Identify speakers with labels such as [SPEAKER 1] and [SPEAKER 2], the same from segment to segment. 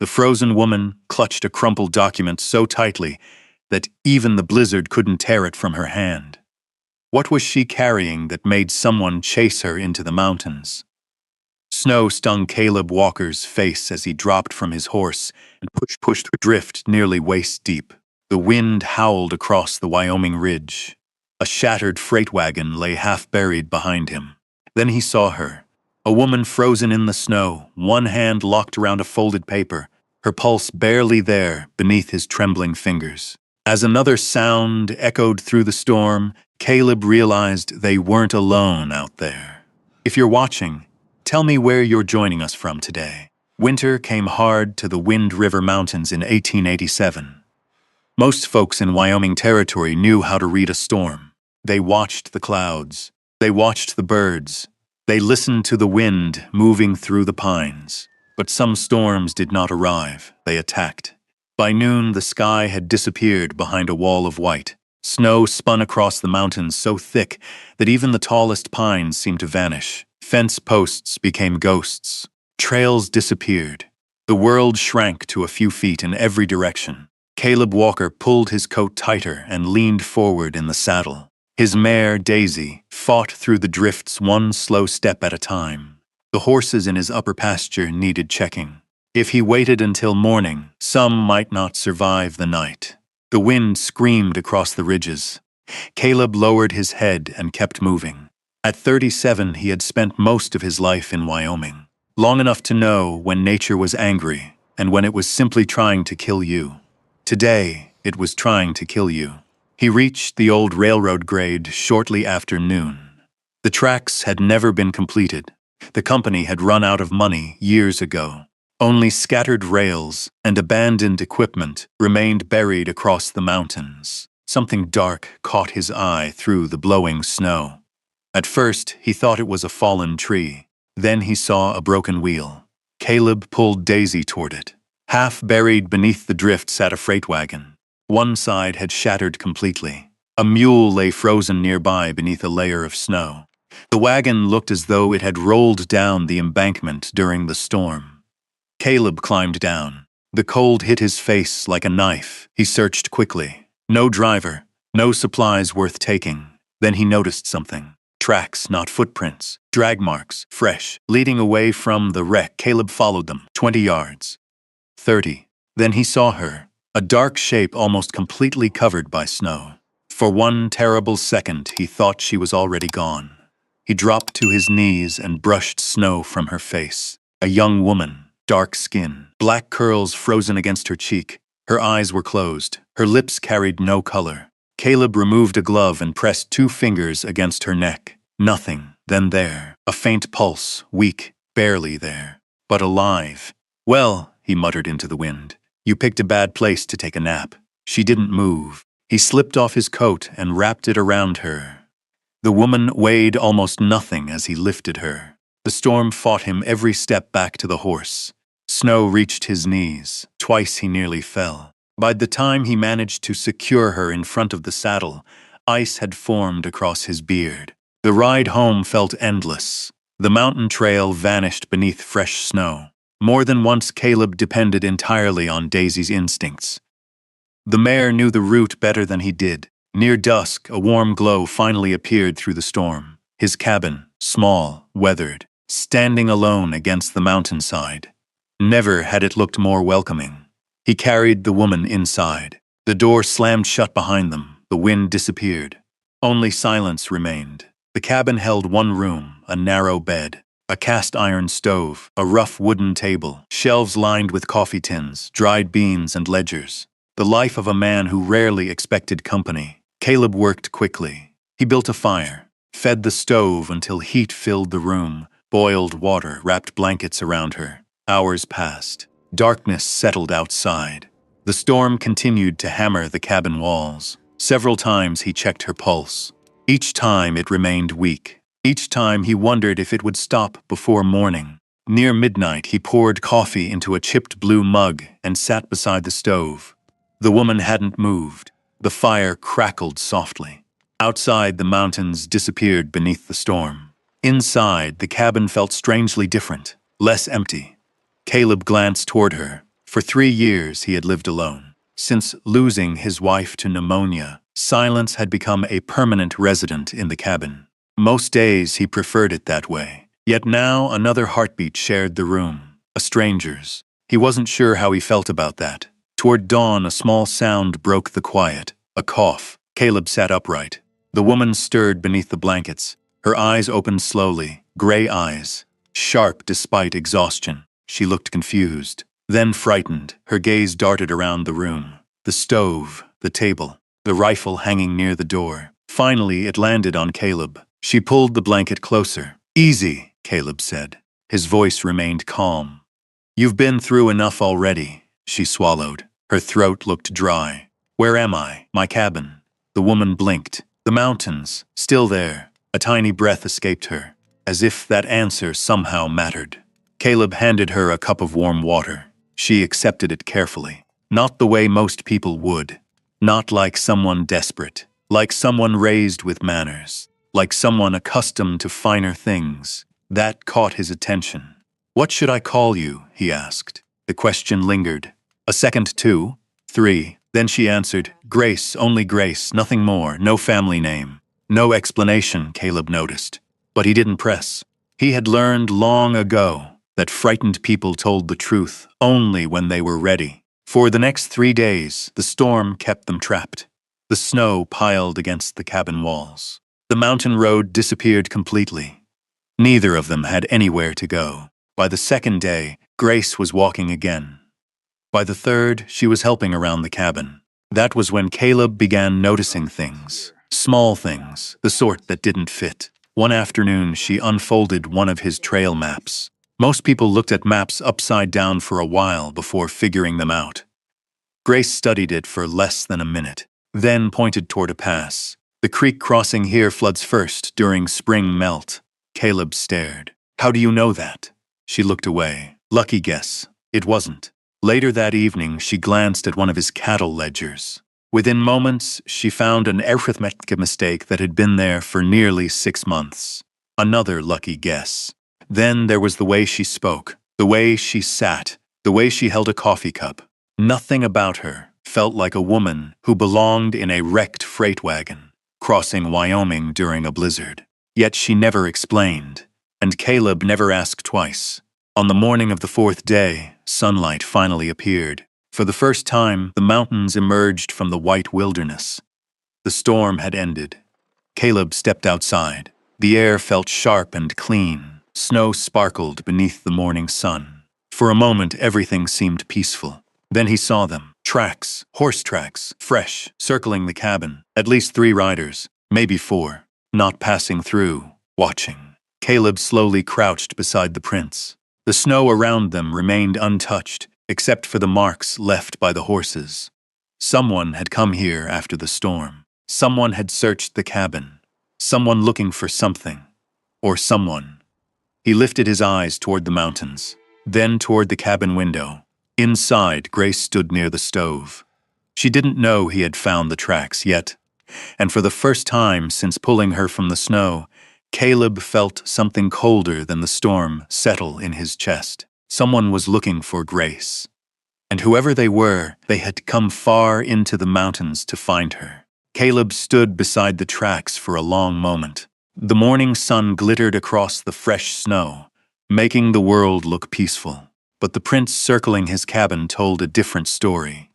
[SPEAKER 1] The frozen woman clutched a crumpled document so tightly that even the blizzard couldn't tear it from her hand. What was she carrying that made someone chase her into the mountains? Snow stung Caleb Walker's face as he dropped from his horse and pushed through drift nearly waist deep. The wind howled across the Wyoming ridge. A shattered freight wagon lay half buried behind him. Then he saw her, a woman frozen in the snow, one hand locked around a folded paper, her pulse barely there beneath his trembling fingers. As another sound echoed through the storm, Caleb realized they weren't alone out there. If you're watching, tell me where you're joining us from today. Winter came hard to the Wind River Mountains in 1887. Most folks in Wyoming Territory knew how to read a storm. They watched the clouds. They watched the birds. They listened to the wind moving through the pines. But some storms did not arrive. They attacked. By noon, the sky had disappeared behind a wall of white. Snow spun across the mountains so thick that even the tallest pines seemed to vanish. Fence posts became ghosts. Trails disappeared. The world shrank to a few feet in every direction. Caleb Walker pulled his coat tighter and leaned forward in the saddle. His mare, Daisy, fought through the drifts one slow step at a time. The horses in his upper pasture needed checking. If he waited until morning, some might not survive the night. The wind screamed across the ridges. Caleb lowered his head and kept moving. At 37, he had spent most of his life in Wyoming, long enough to know when nature was angry and when it was simply trying to kill you. Today, it was trying to kill you. He reached the old railroad grade shortly after noon. The tracks had never been completed. The company had run out of money years ago. Only scattered rails and abandoned equipment remained buried across the mountains. Something dark caught his eye through the blowing snow. At first, he thought it was a fallen tree. Then he saw a broken wheel. Caleb pulled Daisy toward it. Half buried beneath the drift sat a freight wagon. One side had shattered completely. A mule lay frozen nearby beneath a layer of snow. The wagon looked as though it had rolled down the embankment during the storm. Caleb climbed down. The cold hit his face like a knife. He searched quickly. No driver, no supplies worth taking. Then he noticed something. Tracks, not footprints. Drag marks, fresh, leading away from the wreck. Caleb followed them. 20 yards. 30. Then he saw her, a dark shape almost completely covered by snow. For one terrible second, he thought she was already gone. He dropped to his knees and brushed snow from her face. A young woman, dark skin, black curls frozen against her cheek. Her eyes were closed. Her lips carried no color. Caleb removed a glove and pressed 2 fingers against her neck. Nothing. Then there. A faint pulse, weak, barely there, but alive. "Well," he muttered into the wind, "you picked a bad place to take a nap." She didn't move. He slipped off his coat and wrapped it around her. The woman weighed almost nothing as he lifted her. The storm fought him every step back to the horse. Snow reached his knees. Twice he nearly fell. By the time he managed to secure her in front of the saddle, ice had formed across his beard. The ride home felt endless. The mountain trail vanished beneath fresh snow. More than once, Caleb depended entirely on Daisy's instincts. The mare knew the route better than he did. Near dusk, a warm glow finally appeared through the storm. His cabin, small, weathered, standing alone against the mountainside. Never had it looked more welcoming. He carried the woman inside. The door slammed shut behind them. The wind disappeared. Only silence remained. The cabin held one room, a narrow bed, a cast-iron stove, a rough wooden table, shelves lined with coffee tins, dried beans, and ledgers. The life of a man who rarely expected company. Caleb worked quickly. He built a fire, fed the stove until heat filled the room, boiled water, wrapped blankets around her. Hours passed. Darkness settled outside. The storm continued to hammer the cabin walls. Several times he checked her pulse. Each time it remained weak. Each time he wondered if it would stop before morning. Near midnight, he poured coffee into a chipped blue mug and sat beside the stove. The woman hadn't moved. The fire crackled softly. Outside, the mountains disappeared beneath the storm. Inside, the cabin felt strangely different, less empty. Caleb glanced toward her. For 3 years he had lived alone. Since losing his wife to pneumonia, silence had become a permanent resident in the cabin. Most days he preferred it that way. Yet now another heartbeat shared the room, a stranger's. He wasn't sure how he felt about that. Toward dawn, a small sound broke the quiet, a cough. Caleb sat upright. The woman stirred beneath the blankets. Her eyes opened slowly, gray eyes, sharp despite exhaustion. She looked confused, then frightened. Her gaze darted around the room. The stove, the table, the rifle hanging near the door. Finally, it landed on Caleb. She pulled the blanket closer. "Easy," Caleb said. His voice remained calm. "You've been through enough already," she swallowed. Her throat looked dry. "Where am I?" "My cabin." The woman blinked. "The mountains, still there." A tiny breath escaped her, as if that answer somehow mattered. Caleb handed her a cup of warm water. She accepted it carefully. Not the way most people would. Not like someone desperate. Like someone raised with manners. Like someone accustomed to finer things. That caught his attention. "What should I call you?" he asked. The question lingered. A second, 2, 3. Then she answered, "Grace, only Grace, nothing more, no family name." No explanation, Caleb noticed. But he didn't press. He had learned long ago that frightened people told the truth only when they were ready. For the next 3 days, the storm kept them trapped. The snow piled against the cabin walls. The mountain road disappeared completely. Neither of them had anywhere to go. By the second day, Grace was walking again. By the third, she was helping around the cabin. That was when Caleb began noticing things. Small things, the sort that didn't fit. One afternoon, she unfolded one of his trail maps. Most people looked at maps upside down for a while before figuring them out. Grace studied it for less than a minute, then pointed toward a pass. "The creek crossing here floods first during spring melt." Caleb stared. "How do you know that?" She looked away. Lucky guess. It wasn't. Later that evening, she glanced at one of his cattle ledgers. Within moments, she found an arithmetic mistake that had been there for nearly 6 months. Another lucky guess. Then there was the way she spoke, the way she sat, the way she held a coffee cup. Nothing about her felt like a woman who belonged in a wrecked freight wagon, crossing Wyoming during a blizzard. Yet she never explained, and Caleb never asked twice. On the morning of the 4th day, sunlight finally appeared. For the first time, the mountains emerged from the white wilderness. The storm had ended. Caleb stepped outside. The air felt sharp and clean. Snow sparkled beneath the morning sun. For a moment, everything seemed peaceful. Then he saw them. Tracks, horse tracks, fresh, circling the cabin. At least 3 riders, maybe 4, not passing through, watching. Caleb slowly crouched beside the prints. The snow around them remained untouched, except for the marks left by the horses. Someone had come here after the storm. Someone had searched the cabin. Someone looking for something. Or someone. He lifted his eyes toward the mountains, then toward the cabin window. Inside, Grace stood near the stove. She didn't know he had found the tracks yet, and for the first time since pulling her from the snow, Caleb felt something colder than the storm settle in his chest. Someone was looking for Grace. And whoever they were, they had come far into the mountains to find her. Caleb stood beside the tracks for a long moment. The morning sun glittered across the fresh snow, making the world look peaceful. But the prints circling his cabin told a different story.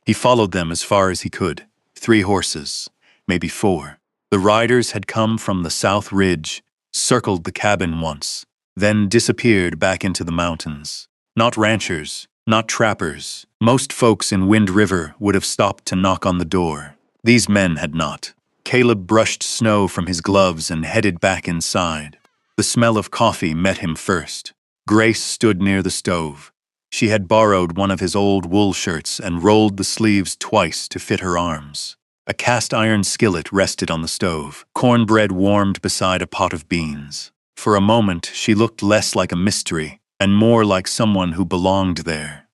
[SPEAKER 1] He followed them as far as he could. 3 horses, maybe 4. The riders had come from the south ridge, circled the cabin once, then disappeared back into the mountains. Not ranchers, not trappers. Most folks in Wind River would have stopped to knock on the door. These men had not. Caleb brushed snow from his gloves and headed back inside. The smell of coffee met him first. Grace stood near the stove. She had borrowed one of his old wool shirts and rolled the sleeves twice to fit her arms. A cast-iron skillet rested on the stove. Cornbread warmed beside a pot of beans. For a moment, she looked less like a mystery and more like someone who belonged there.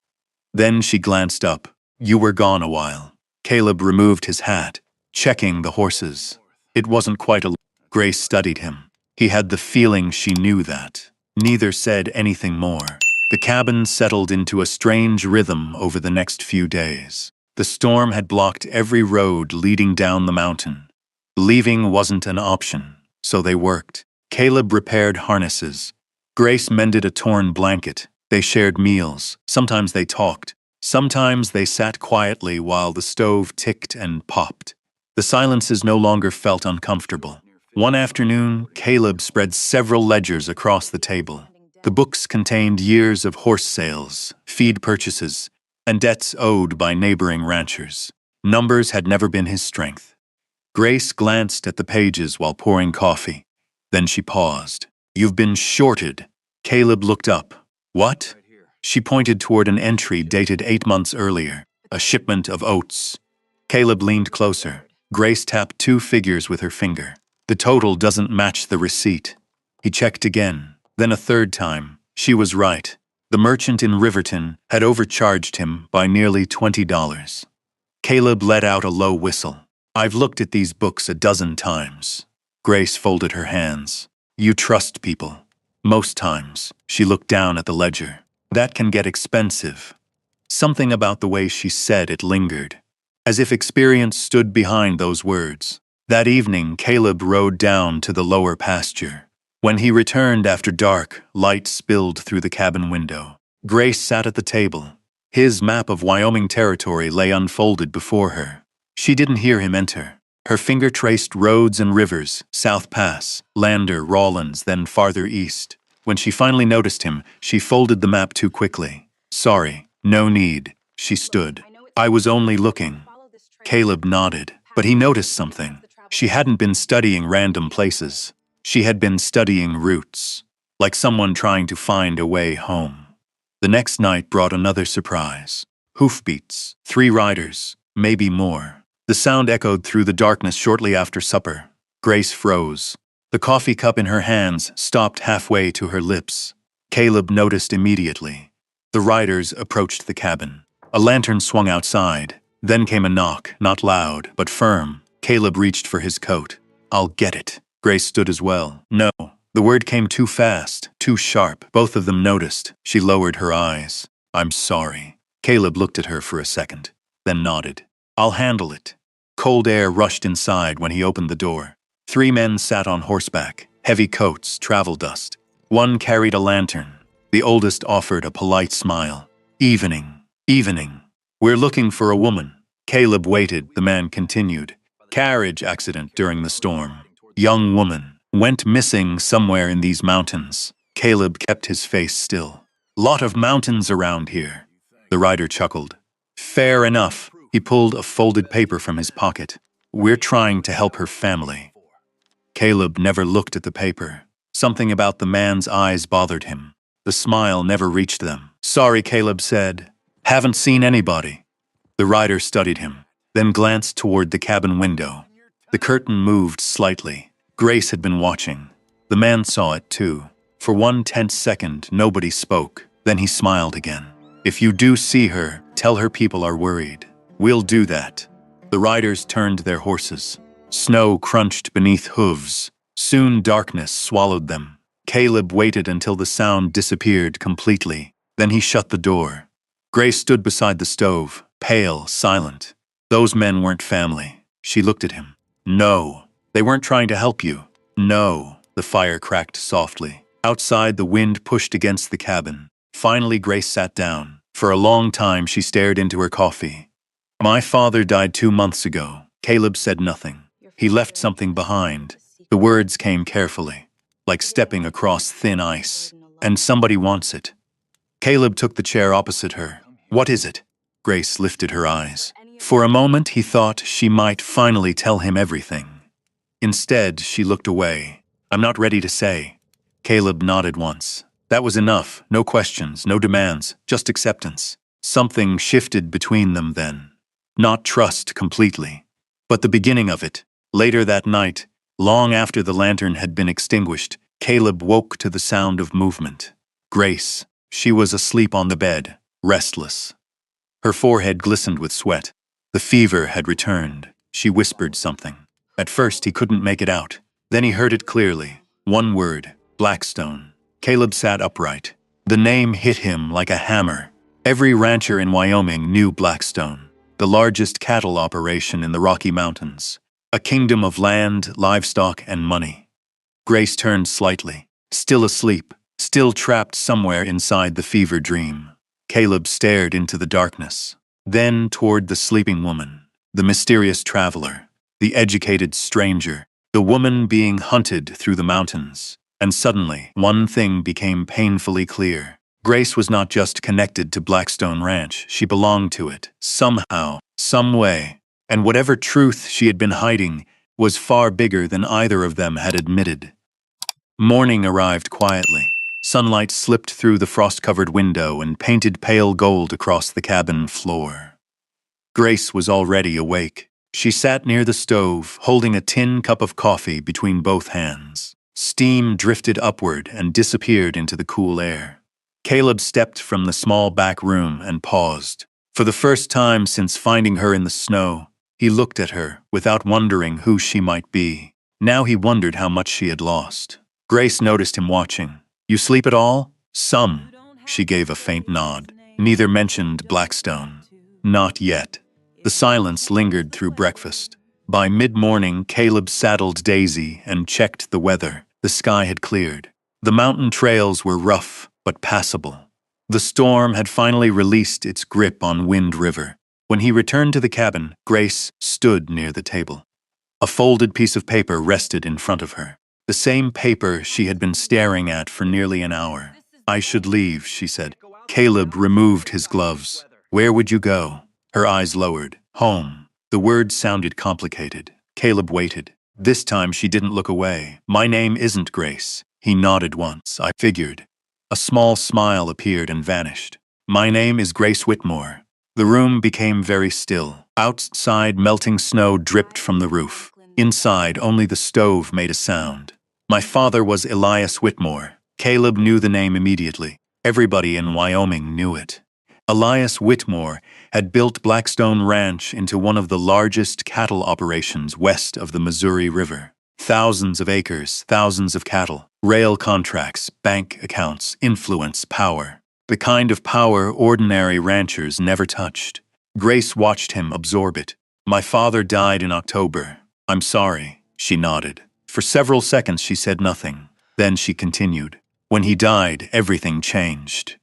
[SPEAKER 1] Then she glanced up. "You were gone a while." Caleb removed his hat, checking the horses. It wasn't quite a... Grace studied him. He had the feeling she knew that. Neither said anything more. The cabin settled into a strange rhythm over the next few days. The storm had blocked every road leading down the mountain. Leaving wasn't an option, so they worked. Caleb repaired harnesses. Grace mended a torn blanket. They shared meals. Sometimes they talked. Sometimes they sat quietly while the stove ticked and popped. The silences no longer felt uncomfortable. One afternoon, Caleb spread several ledgers across the table. The books contained years of horse sales, feed purchases, and debts owed by neighboring ranchers. Numbers had never been his strength. Grace glanced at the pages while pouring coffee. Then she paused. "You've been shorted." Caleb looked up. "What?" She pointed toward an entry dated 8 months earlier, a shipment of oats. Caleb leaned closer. Grace tapped 2 figures with her finger. "The total doesn't match the receipt." He checked again, then a 3rd time. She was right. The merchant in Riverton had overcharged him by nearly $20. Caleb let out a low whistle. "I've looked at these books a dozen times." Grace folded her hands. "You trust people." "Most times." She looked down at the ledger. "That can get expensive." Something about the way she said it lingered, as if experience stood behind those words. That evening, Caleb rode down to the lower pasture. When he returned after dark, light spilled through the cabin window. Grace sat at the table. His map of Wyoming territory lay unfolded before her. She didn't hear him enter. Her finger traced roads and rivers, South Pass, Lander, Rawlins, then farther east. When she finally noticed him, she folded the map too quickly. "Sorry, no need." She stood. "I was only looking." Caleb nodded, but he noticed something. She hadn't been studying random places. She had been studying routes, like someone trying to find a way home. The next night brought another surprise. Hoofbeats, 3 riders, maybe more. The sound echoed through the darkness shortly after supper. Grace froze. The coffee cup in her hands stopped halfway to her lips. Caleb noticed immediately. The riders approached the cabin. A lantern swung outside. Then came a knock, not loud, but firm. Caleb reached for his coat. "I'll get it." Grace stood as well. "No." The word came too fast, too sharp. Both of them noticed. She lowered her eyes. "I'm sorry." Caleb looked at her for a second, then nodded. "I'll handle it." Cold air rushed inside when he opened the door. 3 men sat on horseback, heavy coats, travel dust. One carried a lantern. The oldest offered a polite smile. "Evening. Evening. We're looking for a woman." Caleb waited. The man continued. "Carriage accident during the storm. Young woman. Went missing somewhere in these mountains." Caleb kept his face still. "Lot of mountains around here." The rider chuckled. "Fair enough." He pulled a folded paper from his pocket. "We're trying to help her family." Caleb never looked at the paper. Something about the man's eyes bothered him. The smile never reached them. "Sorry," Caleb said. "Haven't seen anybody." The rider studied him, then glanced toward the cabin window. The curtain moved slightly. Grace had been watching. The man saw it too. For one tense second, nobody spoke. Then he smiled again. "If you do see her, tell her people are worried." "We'll do that." The riders turned their horses. Snow crunched beneath hooves. Soon darkness swallowed them. Caleb waited until the sound disappeared completely. Then he shut the door. Grace stood beside the stove, pale, silent. "Those men weren't family." She looked at him. "No. They weren't trying to help you." "No." The fire cracked softly. Outside, the wind pushed against the cabin. Finally, Grace sat down. For a long time, she stared into her coffee. "My father died 2 months ago." Caleb said nothing. He left something behind. The words came carefully, like stepping across thin ice. "And somebody wants it." Caleb took the chair opposite her. "What is it?" Grace lifted her eyes. For a moment, he thought she might finally tell him everything. Instead, she looked away. "I'm not ready to say." Caleb nodded once. That was enough. No questions, no demands, just acceptance. Something shifted between them then. Not trust completely, but the beginning of it. Later that night, long after the lantern had been extinguished, Caleb woke to the sound of movement. Grace. She was asleep on the bed, restless. Her forehead glistened with sweat. The fever had returned. She whispered something. At first he couldn't make it out. Then he heard it clearly. One word, Blackstone. Caleb sat upright. The name hit him like a hammer. Every rancher in Wyoming knew Blackstone, the largest cattle operation in the Rocky Mountains, a kingdom of land, livestock, and money. Grace turned slightly, still asleep, still trapped somewhere inside the fever dream. Caleb stared into the darkness, then toward the sleeping woman, the mysterious traveler, the educated stranger, the woman being hunted through the mountains. And suddenly, one thing became painfully clear. Grace was not just connected to Blackstone Ranch, she belonged to it, somehow, some way. And whatever truth she had been hiding was far bigger than either of them had admitted. Morning arrived quietly. Sunlight slipped through the frost-covered window and painted pale gold across the cabin floor. Grace was already awake. She sat near the stove, holding a tin cup of coffee between both hands. Steam drifted upward and disappeared into the cool air. Caleb stepped from the small back room and paused. For the first time since finding her in the snow, he looked at her without wondering who she might be. Now he wondered how much she had lost. Grace noticed him watching. "You sleep at all?" "Some." She gave a faint nod. Neither mentioned Blackstone. Not yet. The silence lingered through breakfast. By mid-morning, Caleb saddled Daisy and checked the weather. The sky had cleared. The mountain trails were rough, but passable. The storm had finally released its grip on Wind River. When he returned to the cabin, Grace stood near the table. A folded piece of paper rested in front of her. The same paper she had been staring at for nearly an hour. "I should leave," she said. Caleb removed his gloves. "Where would you go?" Her eyes lowered. "Home." The words sounded complicated. Caleb waited. This time she didn't look away. "My name isn't Grace." He nodded once. "I figured." A small smile appeared and vanished. "My name is Grace Whitmore." The room became very still. Outside, melting snow dripped from the roof. Inside, only the stove made a sound. "My father was Elias Whitmore." Caleb knew the name immediately. Everybody in Wyoming knew it. Elias Whitmore had built Blackstone Ranch into one of the largest cattle operations west of the Missouri River. Thousands of acres, thousands of cattle, rail contracts, bank accounts, influence, power. The kind of power ordinary ranchers never touched. Grace watched him absorb it. "My father died in October." "I'm sorry," she nodded. For several seconds she said nothing. Then she continued. "When he died, everything changed."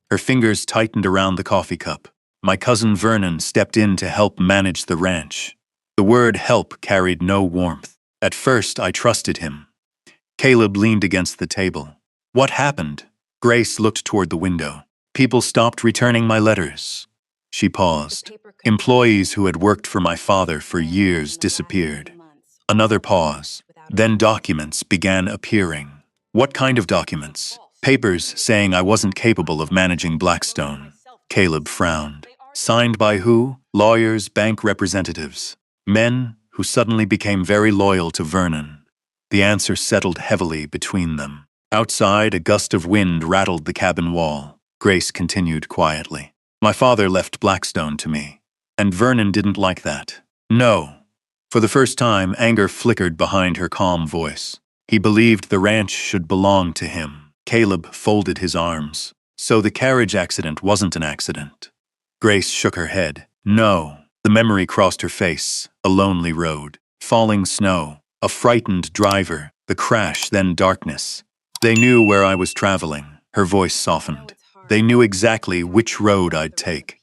[SPEAKER 1] Her fingers tightened around the coffee cup. "My cousin Vernon stepped in to help manage the ranch." The word help carried no warmth. "At first, I trusted him." Caleb leaned against the table. "What happened?" Grace looked toward the window. "People stopped returning my letters." She paused. "Employees who had worked for my father for years disappeared." Another pause. Then documents began appearing. "What kind of documents?" "Papers saying I wasn't capable of managing Blackstone." Caleb frowned. "Signed by who?" "Lawyers, bank representatives. Men who suddenly became very loyal to Vernon." The answer settled heavily between them. Outside, a gust of wind rattled the cabin wall. Grace continued quietly. "My father left Blackstone to me. And Vernon didn't like that." "No." For the first time, anger flickered behind her calm voice. "He believed the ranch should belong to him." Caleb folded his arms. "So the carriage accident wasn't an accident?" Grace shook her head. "No." The memory crossed her face. A lonely road. Falling snow. A frightened driver. The crash, then darkness. "They knew where I was traveling." Her voice softened. "They knew exactly which road I'd take."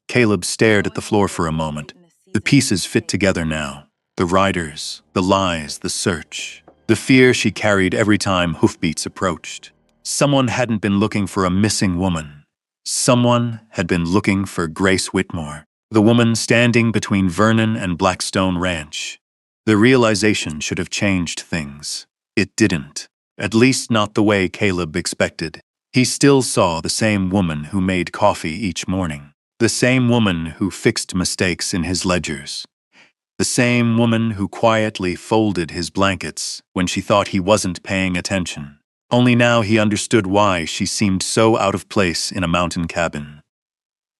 [SPEAKER 1] Caleb stared at the floor for a moment. The pieces fit together now. The riders, the lies, the search. The fear she carried every time hoofbeats approached. Someone hadn't been looking for a missing woman. Someone had been looking for Grace Whitmore, the woman standing between Vernon and Blackstone Ranch. The realization should have changed things. It didn't. At least not the way Caleb expected. He still saw the same woman who made coffee each morning. The same woman who fixed mistakes in his ledgers. The same woman who quietly folded his blankets when she thought he wasn't paying attention. Only now he understood why she seemed so out of place in a mountain cabin.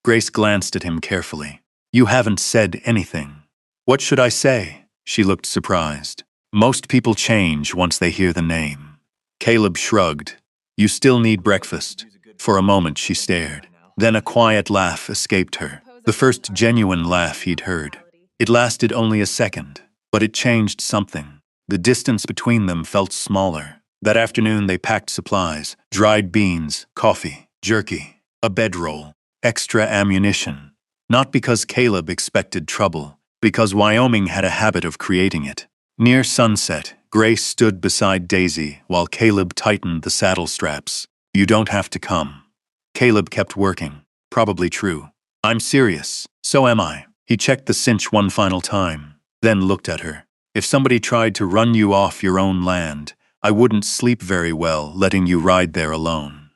[SPEAKER 1] Grace glanced at him carefully. "You haven't said anything." "What should I say?" She looked surprised. "Most people change once they hear the name." Caleb shrugged. "You still need breakfast." For a moment she stared. Then a quiet laugh escaped her. The first genuine laugh he'd heard. It lasted only a second, but it changed something. The distance between them felt smaller. That afternoon they packed supplies, dried beans, coffee, jerky, a bedroll, extra ammunition. Not because Caleb expected trouble, because Wyoming had a habit of creating it. Near sunset, Grace stood beside Daisy while Caleb tightened the saddle straps. "You don't have to come." Caleb kept working. Probably true. "I'm serious. So am I." He checked the cinch one final time, then looked at her. "If somebody tried to run you off your own land, I wouldn't sleep very well letting you ride there alone."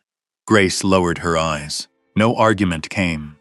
[SPEAKER 1] Grace lowered her eyes. No argument came.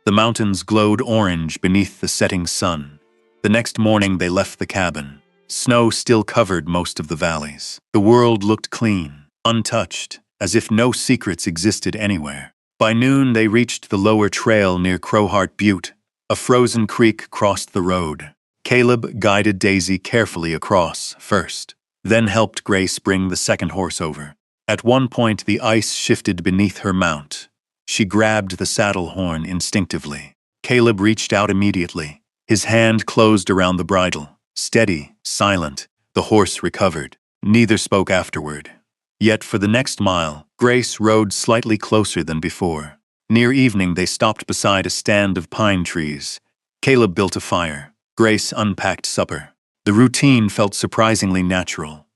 [SPEAKER 1] The mountains glowed orange beneath the setting sun. The next morning they left the cabin. Snow still covered most of the valleys. The world looked clean, untouched, as if no secrets existed anywhere. By noon they reached the lower trail near Crowheart Butte. A frozen creek crossed the road. Caleb guided Daisy carefully across first, then helped Grace bring the second horse over. At one point the ice shifted beneath her mount. She grabbed the saddle horn instinctively. Caleb reached out immediately. His hand closed around the bridle. Steady, silent, the horse recovered. Neither spoke afterward. Yet for the next mile, Grace rode slightly closer than before. Near evening they stopped beside a stand of pine trees. Caleb built a fire. Grace unpacked supper. The routine felt surprisingly natural,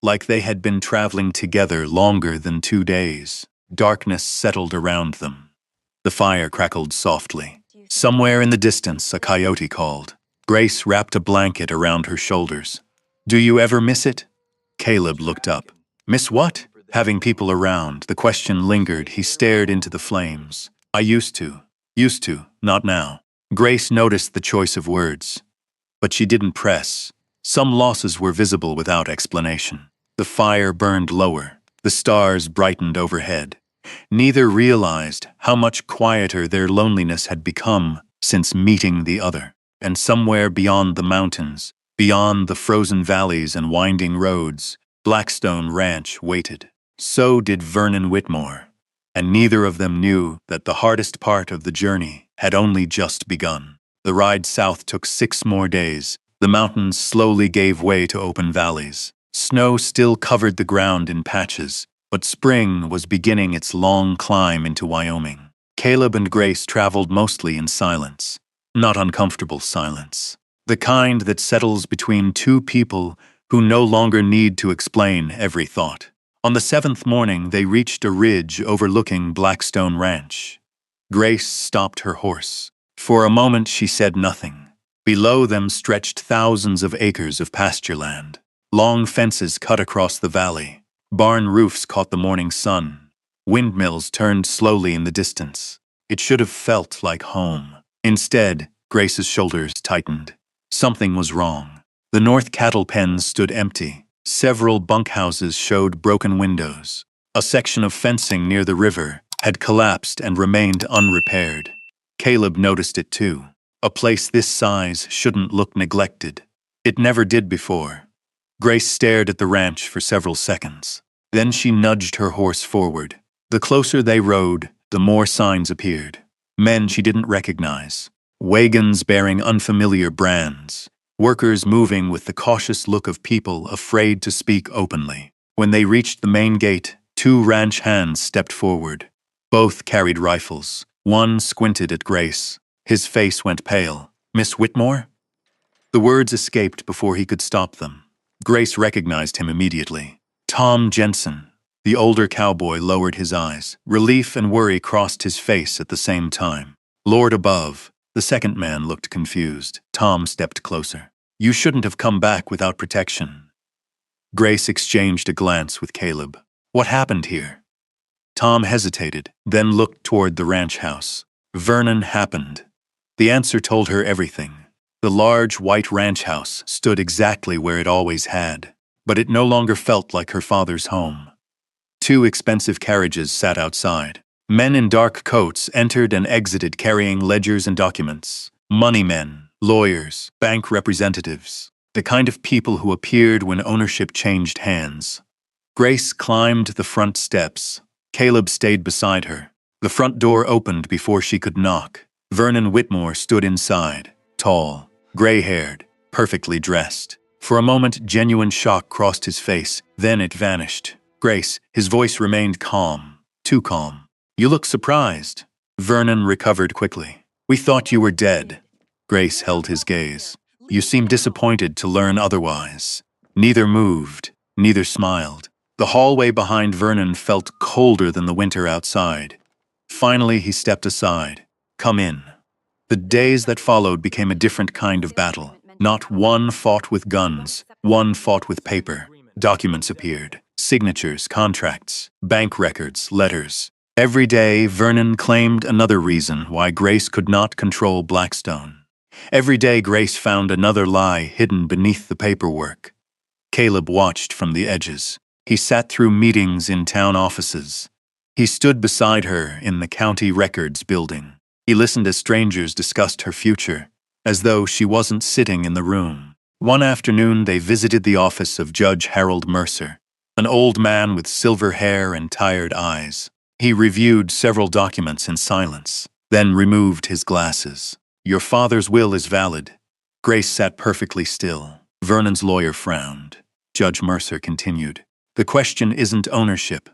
[SPEAKER 1] like they had been traveling together longer than 2 days. Darkness settled around them. The fire crackled softly. Somewhere in the distance, a coyote called. Grace wrapped a blanket around her shoulders. "Do you ever miss it?" Caleb looked up. "Miss what?" Having people around, the question lingered. He stared into the flames. "I used to. Used to, not now." Grace noticed the choice of words, but she didn't press. Some losses were visible without explanation. The fire burned lower. The stars brightened overhead. Neither realized how much quieter their loneliness had become since meeting the other. And somewhere beyond the mountains, beyond the frozen valleys and winding roads, Blackstone Ranch waited. So did Vernon Whitmore. And neither of them knew that the hardest part of the journey had only just begun. The ride south took 6 more days. The mountains slowly gave way to open valleys. Snow still covered the ground in patches, but spring was beginning its long climb into Wyoming. Caleb and Grace traveled mostly in silence. Not uncomfortable silence. The kind that settles between two people who no longer need to explain every thought. On the 7th morning, they reached a ridge overlooking Blackstone Ranch. Grace stopped her horse. For a moment, she said nothing. Below them stretched thousands of acres of pasture land. Long fences cut across the valley. Barn roofs caught the morning sun. Windmills turned slowly in the distance. It should have felt like home. Instead, Grace's shoulders tightened. Something was wrong. The north cattle pens stood empty. Several bunkhouses showed broken windows. A section of fencing near the river had collapsed and remained unrepaired. Caleb noticed it too. A place this size shouldn't look neglected. It never did before. Grace stared at the ranch for several seconds. Then she nudged her horse forward. The closer they rode, the more signs appeared. Men she didn't recognize. Wagons bearing unfamiliar brands. Workers moving with the cautious look of people afraid to speak openly. When they reached the main gate, 2 ranch hands stepped forward. Both carried rifles. One squinted at Grace. His face went pale. "Miss Whitmore?" The words escaped before he could stop them. Grace recognized him immediately. Tom Jensen. The older cowboy lowered his eyes. Relief and worry crossed his face at the same time. "Lord above." The second man looked confused. Tom stepped closer. "You shouldn't have come back without protection." Grace exchanged a glance with Caleb. "What happened here?" Tom hesitated, then looked toward the ranch house. Vernon happened. The answer told her everything. The large white ranch house stood exactly where it always had, but it no longer felt like her father's home. 2 expensive carriages sat outside. Men in dark coats entered and exited carrying ledgers and documents. Money men, lawyers, bank representatives, the kind of people who appeared when ownership changed hands. Grace climbed the front steps. Caleb stayed beside her. The front door opened before she could knock. Vernon Whitmore stood inside, tall, gray-haired, perfectly dressed. For a moment, genuine shock crossed his face, then it vanished. "Grace," his voice remained calm, too calm. "You look surprised." Vernon recovered quickly. "We thought you were dead." Grace held his gaze. "You seem disappointed to learn otherwise." Neither moved, neither smiled. The hallway behind Vernon felt colder than the winter outside. Finally, he stepped aside. "Come in." The days that followed became a different kind of battle. Not one fought with guns, one fought with paper. Documents appeared, signatures, contracts, bank records, letters. Every day, Vernon claimed another reason why Grace could not control Blackstone. Every day, Grace found another lie hidden beneath the paperwork. Caleb watched from the edges. He sat through meetings in town offices. He stood beside her in the county records building. He listened as strangers discussed her future, as though she wasn't sitting in the room. One afternoon, they visited the office of Judge Harold Mercer, an old man with silver hair and tired eyes. He reviewed several documents in silence, then removed his glasses. "Your father's will is valid." Grace sat perfectly still. Vernon's lawyer frowned. Judge Mercer continued, "The question isn't ownership."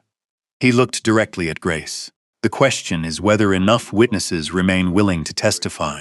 [SPEAKER 1] He looked directly at Grace. "The question is whether enough witnesses remain willing to testify."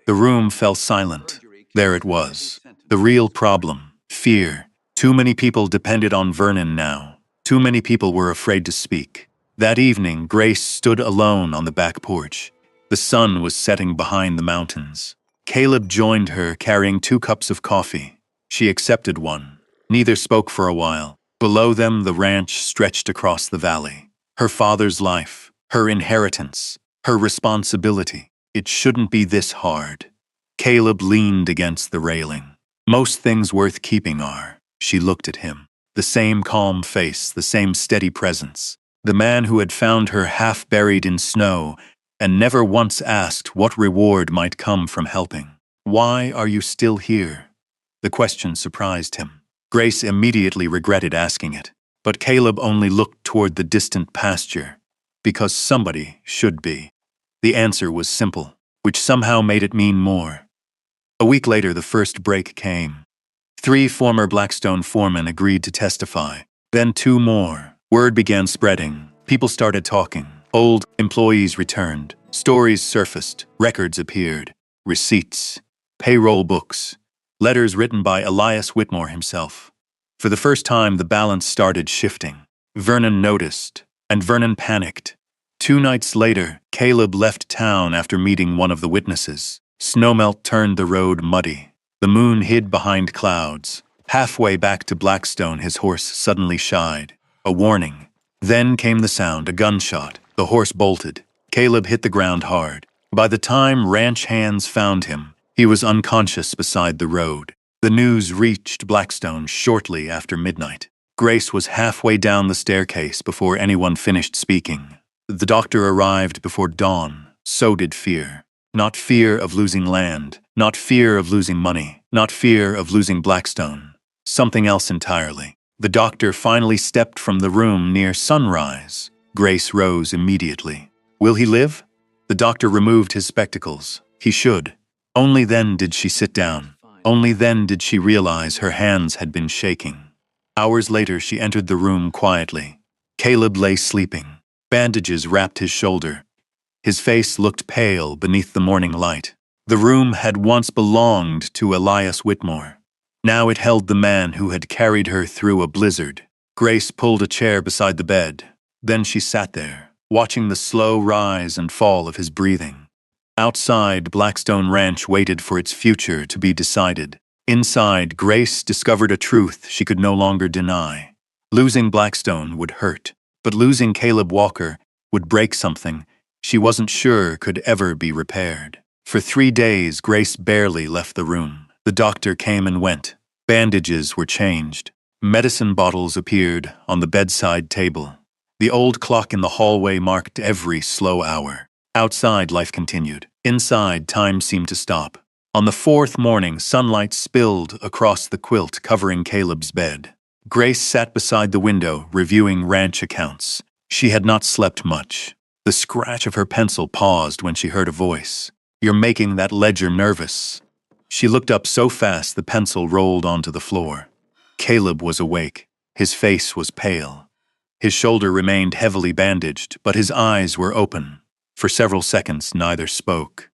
[SPEAKER 1] The room fell silent. There it was. The real problem, fear. Too many people depended on Vernon now. Too many people were afraid to speak. That evening, Grace stood alone on the back porch. The sun was setting behind the mountains. Caleb joined her, carrying 2 cups of coffee. She accepted one. Neither spoke for a while. Below them, the ranch stretched across the valley. Her father's life, her inheritance, her responsibility. It shouldn't be this hard. Caleb leaned against the railing. "Most things worth keeping are." She looked at him. The same calm face, the same steady presence. The man who had found her half buried in snow and never once asked what reward might come from helping. "Why are you still here?" The question surprised him. Grace immediately regretted asking it, but Caleb only looked toward the distant pasture. Because somebody should be. The answer was simple, which somehow made it mean more. A week later, the first break came. 3 former Blackstone foremen agreed to testify, then 2 more. Word began spreading. People started talking. Old employees returned. Stories surfaced. Records appeared. Receipts. Payroll books. Letters written by Elias Whitmore himself. For the first time, the balance started shifting. Vernon noticed, and Vernon panicked. 2 nights later, Caleb left town after meeting one of the witnesses. Snowmelt turned the road muddy. The moon hid behind clouds. Halfway back to Blackstone, his horse suddenly shied. A warning. Then came the sound, a gunshot. The horse bolted. Caleb hit the ground hard. By the time ranch hands found him, he was unconscious beside the road. The news reached Blackstone shortly after midnight. Grace was halfway down the staircase before anyone finished speaking. The doctor arrived before dawn. So did fear. Not fear of losing land, not fear of losing money, not fear of losing Blackstone. Something else entirely. The doctor finally stepped from the room near sunrise. Grace rose immediately. "Will he live?" The doctor removed his spectacles. He should. Only then did she sit down. Only then did she realize her hands had been shaking. Hours later, she entered the room quietly. Caleb lay sleeping. Bandages wrapped his shoulder. His face looked pale beneath the morning light. The room had once belonged to Elias Whitmore. Now it held the man who had carried her through a blizzard. Grace pulled a chair beside the bed. Then she sat there, watching the slow rise and fall of his breathing. Outside, Blackstone Ranch waited for its future to be decided. Inside, Grace discovered a truth she could no longer deny. Losing Blackstone would hurt, but losing Caleb Walker would break something she wasn't sure could ever be repaired. For 3 days, Grace barely left the room. The doctor came and went. Bandages were changed. Medicine bottles appeared on the bedside table. The old clock in the hallway marked every slow hour. Outside, life continued. Inside, time seemed to stop. On the 4th morning, sunlight spilled across the quilt covering Caleb's bed. Grace sat beside the window, reviewing ranch accounts. She had not slept much. The scratch of her pencil paused when she heard a voice. "You're making that ledger nervous." She looked up so fast the pencil rolled onto the floor. Caleb was awake. His face was pale. His shoulder remained heavily bandaged, but his eyes were open. For several seconds, neither spoke.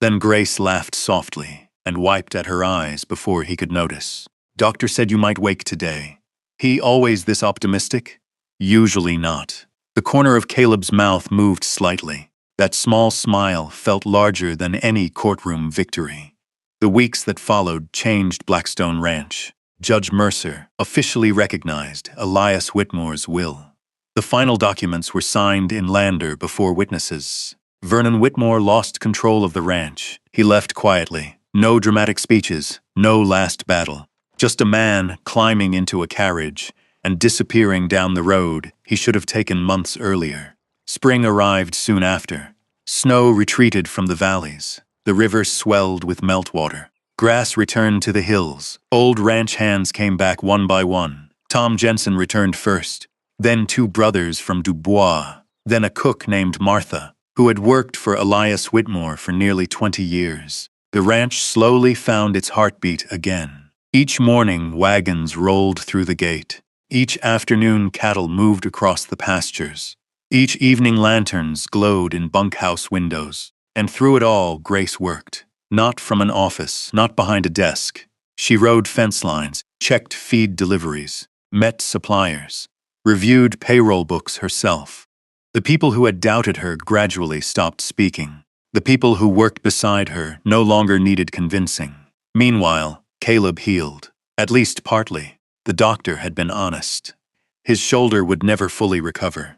[SPEAKER 1] Then Grace laughed softly and wiped at her eyes before he could notice. "Doctor said you might wake today." He always this optimistic? Usually not. The corner of Caleb's mouth moved slightly. That small smile felt larger than any courtroom victory. The weeks that followed changed Blackstone Ranch. Judge Mercer officially recognized Elias Whitmore's will. The final documents were signed in Lander before witnesses. Vernon Whitmore lost control of the ranch. He left quietly. No dramatic speeches, no last battle. Just a man climbing into a carriage and disappearing down the road he should have taken months earlier. Spring arrived soon after. Snow retreated from the valleys. The river swelled with meltwater. Grass returned to the hills. Old ranch hands came back one by one. Tom Jensen returned first, then 2 brothers from Dubois, then a cook named Martha, who had worked for Elias Whitmore for nearly 20 years. The ranch slowly found its heartbeat again. Each morning, wagons rolled through the gate. Each afternoon, cattle moved across the pastures. Each evening, lanterns glowed in bunkhouse windows. And through it all, Grace worked. Not from an office, not behind a desk. She rode fence lines, checked feed deliveries, met suppliers, reviewed payroll books herself. The people who had doubted her gradually stopped speaking. The people who worked beside her no longer needed convincing. Meanwhile, Caleb healed, at least partly. The doctor had been honest. His shoulder would never fully recover.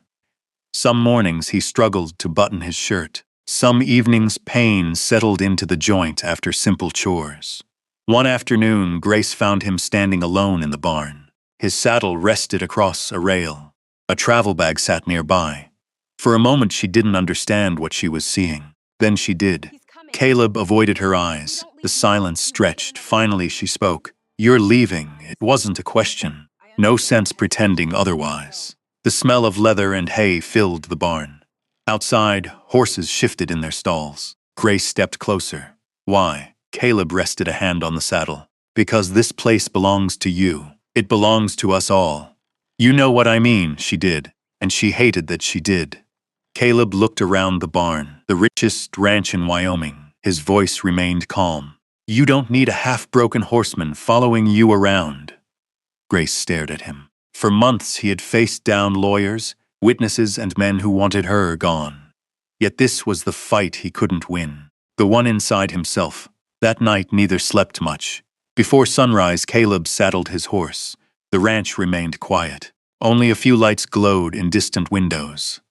[SPEAKER 1] Some mornings he struggled to button his shirt. Some evenings pain settled into the joint after simple chores. One afternoon, Grace found him standing alone in the barn. His saddle rested across a rail. A travel bag sat nearby. For a moment she didn't understand what she was seeing. Then she did. Caleb avoided her eyes. The silence stretched. Finally she spoke. "You're leaving." It wasn't a question. No sense pretending otherwise. The smell of leather and hay filled the barn. Outside, horses shifted in their stalls. Grace stepped closer. "Why?" Caleb rested a hand on the saddle. "Because this place belongs to you. It belongs to us all." "You know what I mean," she did, and she hated that she did. Caleb looked around the barn, the richest ranch in Wyoming. His voice remained calm. "You don't need a half-broken horseman following you around." Grace stared at him. For months he had faced down lawyers, witnesses, and men who wanted her gone. Yet this was the fight he couldn't win, the one inside himself. That night neither slept much. Before sunrise, Caleb saddled his horse. The ranch remained quiet. Only a few lights glowed in distant windows.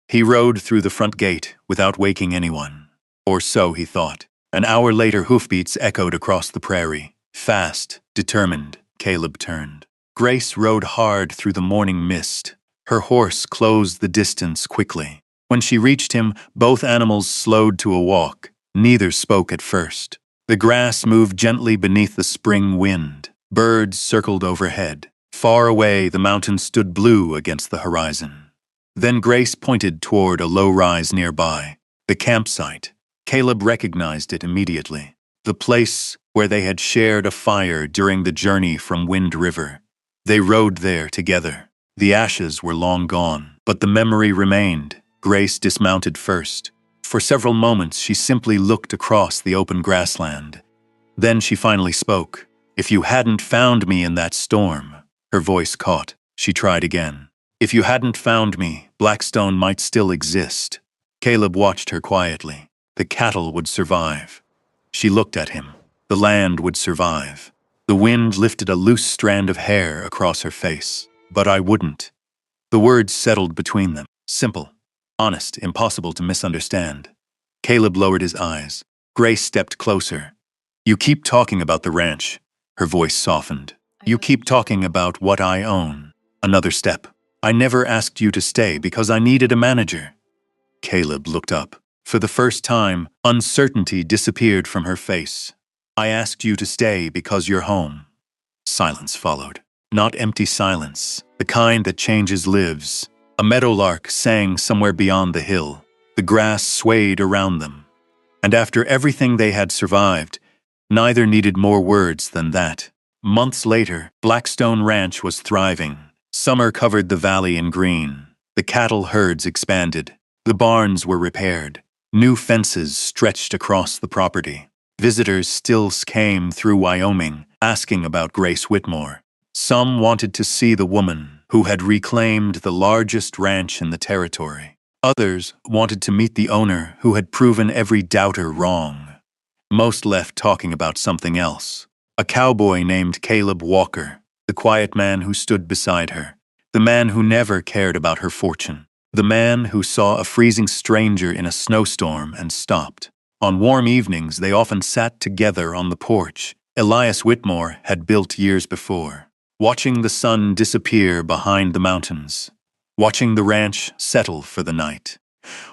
[SPEAKER 1] He rode through the front gate without waking anyone. Or so he thought. An hour later, hoofbeats echoed across the prairie. Fast, determined, Caleb turned. Grace rode hard through the morning mist. Her horse closed the distance quickly. When she reached him, both animals slowed to a walk. Neither spoke at first. The grass moved gently beneath the spring wind. Birds circled overhead. Far away, the mountains stood blue against the horizon. Then Grace pointed toward a low rise nearby. The campsite. Caleb recognized it immediately. The place where they had shared a fire during the journey from Wind River. They rode there together. The ashes were long gone, but the memory remained. Grace dismounted first. For several moments, she simply looked across the open grassland. Then she finally spoke. "If you hadn't found me in that storm," her voice caught. She tried again. "If you hadn't found me, Blackstone might still exist." Caleb watched her quietly. The cattle would survive. She looked at him. The land would survive. The wind lifted a loose strand of hair across her face. "But I wouldn't." The words settled between them. Simple, honest, impossible to misunderstand. Caleb lowered his eyes. Grace stepped closer. "You keep talking about the ranch." Her voice softened. "You keep talking about what I own." Another step. "I never asked you to stay because I needed a manager." Caleb looked up. For the first time, uncertainty disappeared from her face. "I asked you to stay because you're home." Silence followed. Not empty silence, the kind that changes lives. A meadowlark sang somewhere beyond the hill. The grass swayed around them. And after everything they had survived, neither needed more words than that. Months later, Blackstone Ranch was thriving. Summer covered the valley in green. The cattle herds expanded. The barns were repaired. New fences stretched across the property. Visitors still came through Wyoming, asking about Grace Whitmore. Some wanted to see the woman who had reclaimed the largest ranch in the territory. Others wanted to meet the owner who had proven every doubter wrong. Most left talking about something else. A cowboy named Caleb Walker, the quiet man who stood beside her, the man who never cared about her fortune, the man who saw a freezing stranger in a snowstorm and stopped. On warm evenings, they often sat together on the porch Elias Whitmore had built years before, watching the sun disappear behind the mountains, watching the ranch settle for the night,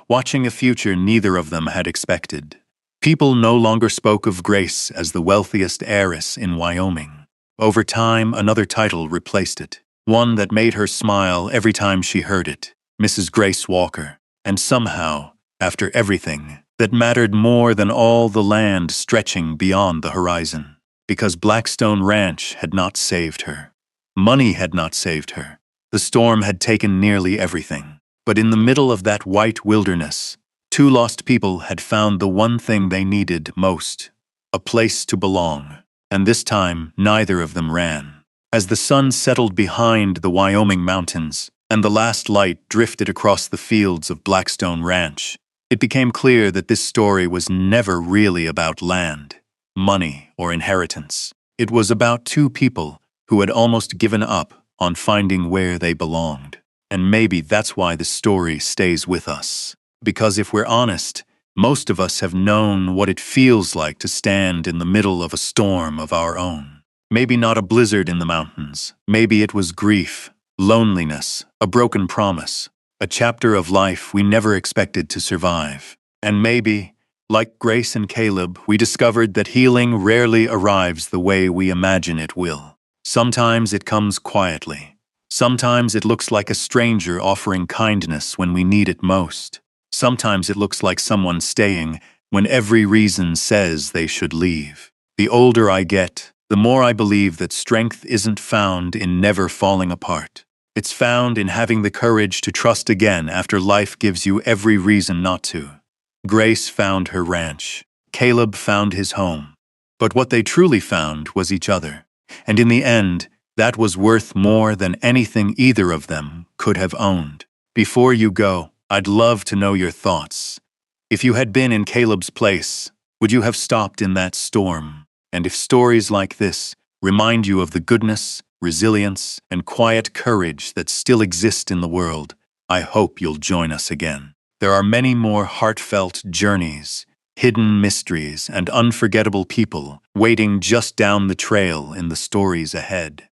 [SPEAKER 1] watching a future neither of them had expected. People no longer spoke of Grace as the wealthiest heiress in Wyoming. Over time, another title replaced it, one that made her smile every time she heard it, Mrs. Grace Walker. And somehow, after everything, that mattered more than all the land stretching beyond the horizon, because Blackstone Ranch had not saved her. Money had not saved her. The storm had taken nearly everything. But in the middle of that white wilderness, two lost people had found the one thing they needed most, a place to belong. And this time, neither of them ran. As the sun settled behind the Wyoming mountains, and the last light drifted across the fields of Blackstone Ranch, it became clear that this story was never really about land, money, or inheritance. It was about two people who had almost given up on finding where they belonged. And maybe that's why the story stays with us. Because if we're honest, most of us have known what it feels like to stand in the middle of a storm of our own. Maybe not a blizzard in the mountains. Maybe it was grief, loneliness, a broken promise, a chapter of life we never expected to survive. And maybe, like Grace and Caleb, we discovered that healing rarely arrives the way we imagine it will. Sometimes it comes quietly. Sometimes it looks like a stranger offering kindness when we need it most. Sometimes it looks like someone staying when every reason says they should leave. The older I get, the more I believe that strength isn't found in never falling apart. It's found in having the courage to trust again after life gives you every reason not to. Grace found her ranch. Caleb found his home. But what they truly found was each other. And in the end, that was worth more than anything either of them could have owned. Before you go, I'd love to know your thoughts. If you had been in Caleb's place, would you have stopped in that storm? And if stories like this remind you of the goodness, resilience, and quiet courage that still exist in the world, I hope you'll join us again. There are many more heartfelt journeys, hidden mysteries, and unforgettable people waiting just down the trail in the stories ahead.